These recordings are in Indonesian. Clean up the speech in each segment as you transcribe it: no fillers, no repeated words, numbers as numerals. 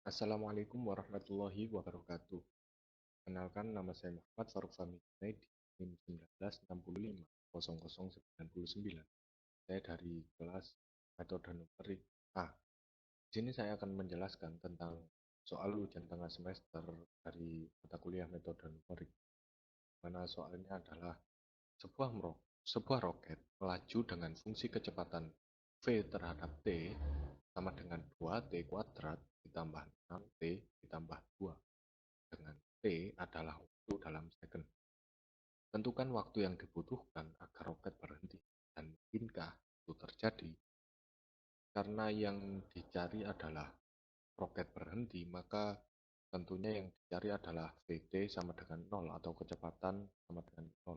Assalamualaikum warahmatullahi wabarakatuh. Kenalkan nama saya Muhammad Faruk Fahmi Junaidi, NIM 1965 Saya dari kelas metode numerik A. Di sini saya akan menjelaskan tentang soal ujian tengah semester dari mata kuliah metode numerik. Mana soalnya adalah sebuah roket melaju dengan fungsi kecepatan V terhadap T sama dengan 2T kuadrat ditambah 6T ditambah 2, dengan T adalah waktu dalam second. Tentukan waktu yang dibutuhkan agar roket berhenti dan mungkinkah itu terjadi. Karena yang dicari adalah roket berhenti, maka tentunya yang dicari adalah Vt sama dengan 0 atau kecepatan sama dengan 0.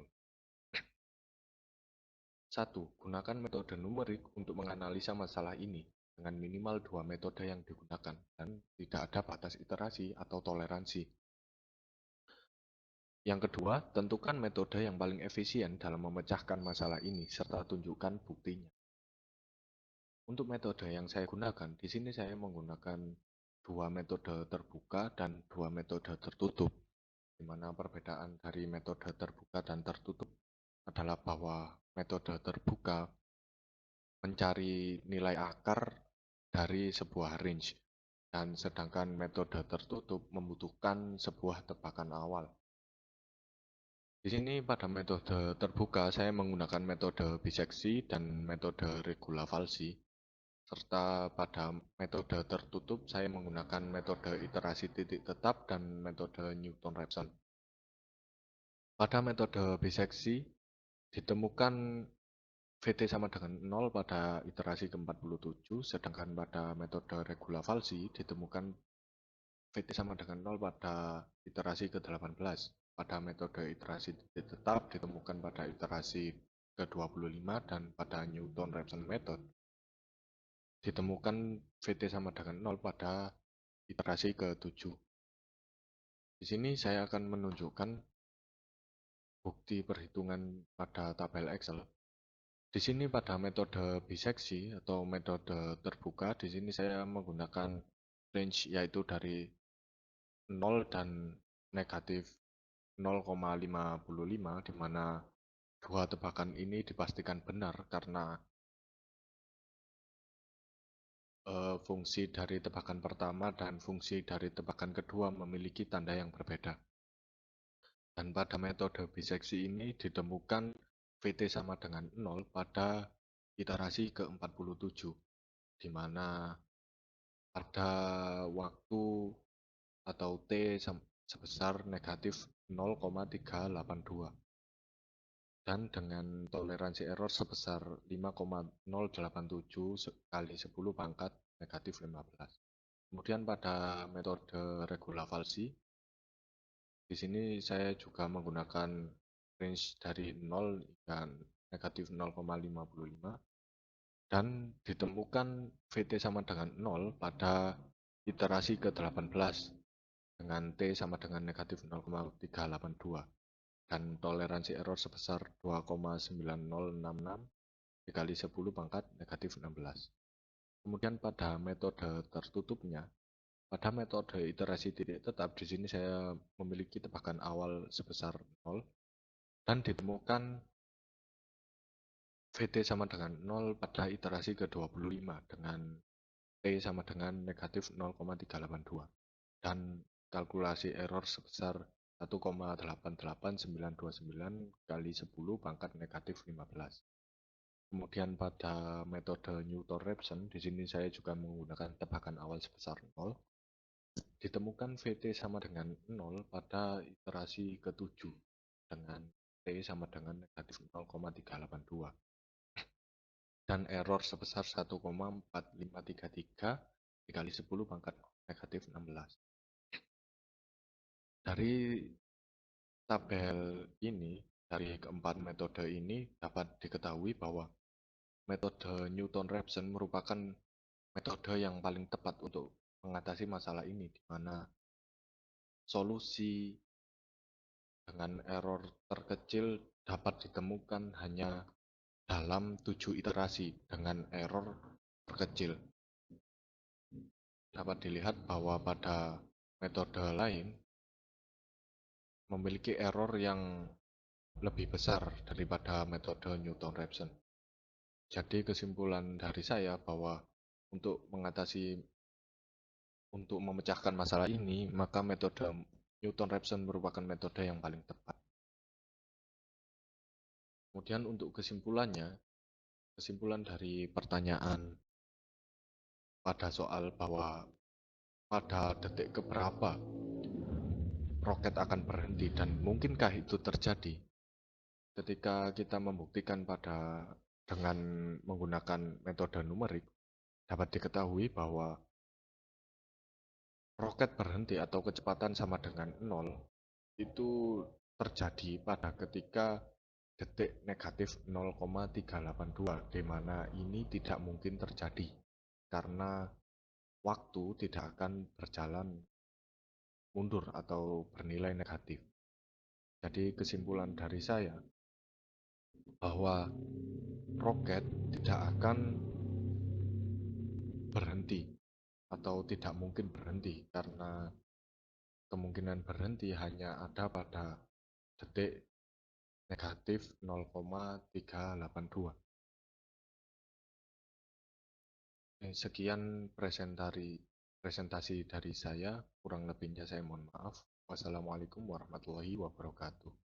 1. Gunakan metode numerik untuk menganalisa masalah ini dengan minimal 2 metode yang digunakan dan tidak ada batas iterasi atau toleransi. Yang kedua, tentukan metode yang paling efisien dalam memecahkan masalah ini serta tunjukkan buktinya. Untuk metode yang saya gunakan, di sini saya menggunakan dua metode terbuka dan dua metode tertutup. Di mana perbedaan dari metode terbuka dan tertutup adalah bahwa metode terbuka mencari nilai akar dari sebuah range, dan sedangkan metode tertutup membutuhkan sebuah tebakan awal. Di sini pada metode terbuka saya menggunakan metode biseksi dan metode regula falsi, serta pada metode tertutup saya menggunakan metode iterasi titik tetap dan metode Newton-Raphson. Pada metode biseksi ditemukan Vt sama dengan 0 pada iterasi ke-47, sedangkan pada metode regula falsi ditemukan Vt sama dengan 0 pada iterasi ke-18. Pada metode iterasi titik tetap ditemukan pada iterasi ke-25 dan pada Newton-Raphson method ditemukan Vt sama dengan 0 pada iterasi ke-7. Di sini saya akan menunjukkan bukti perhitungan pada tabel Excel. Di sini pada metode biseksi atau metode terbuka, di sini saya menggunakan range yaitu dari 0 dan negatif 0,55, di mana dua tebakan ini dipastikan benar karena fungsi dari tebakan pertama dan fungsi dari tebakan kedua memiliki tanda yang berbeda. Dan pada metode biseksi ini ditemukan Vt sama dengan 0 pada iterasi ke-47, di mana pada waktu atau T sebesar negatif 0,382 dan dengan toleransi error sebesar 5,087 kali 10 pangkat negatif 15. Kemudian pada metode regula falsi, di sini saya juga menggunakan range dari 0 hingga negatif 0,55 dan ditemukan Vt sama dengan 0 pada iterasi ke-18 dengan T sama dengan negatif 0,382 dan toleransi error sebesar 2,9066 dikali 10 pangkat negatif 16. Kemudian pada metode tertutupnya, pada metode iterasi titik tetap, di sini saya memiliki tebakan awal sebesar 0 dan ditemukan Vt sama dengan 0 pada iterasi ke-25 dengan T sama dengan negatif 0,382 dan kalkulasi error sebesar 1,88929 kali 10 pangkat negatif 15. Kemudian pada metode Newton-Raphson, di sini saya juga menggunakan tebakan awal sebesar 0. Ditemukan Vt sama dengan 0 pada iterasi ke-7 dengan T sama dengan negatif 0,382 dan error sebesar 1,4533 dikali 10 pangkat negatif 16. Dari tabel ini, dari keempat metode ini dapat diketahui bahwa metode Newton-Raphson merupakan metode yang paling tepat untuk mengatasi masalah ini, di mana solusi dengan error terkecil dapat ditemukan hanya dalam 7 iterasi dengan error terkecil. dapat dilihat bahwa pada metode lain memiliki error yang lebih besar daripada metode Newton-Raphson. Jadi kesimpulan dari saya bahwa untuk untuk memecahkan masalah ini, maka metode Newton-Raphson merupakan metode yang paling tepat. Kemudian untuk kesimpulannya, kesimpulan dari pertanyaan pada soal bahwa pada detik keberapa roket akan berhenti dan mungkinkah itu terjadi ketika kita membuktikan dengan menggunakan metode numerik, dapat diketahui bahwa roket berhenti atau kecepatan sama dengan nol itu terjadi pada ketika detik negatif 0,382, di mana ini tidak mungkin terjadi karena waktu tidak akan berjalan mundur atau bernilai negatif. Jadi kesimpulan dari saya bahwa roket tidak akan berhenti atau tidak mungkin berhenti karena kemungkinan berhenti hanya ada pada detik negatif 0,382. Sekian presentasi dari saya, kurang lebihnya saya mohon maaf. Wassalamualaikum warahmatullahi wabarakatuh.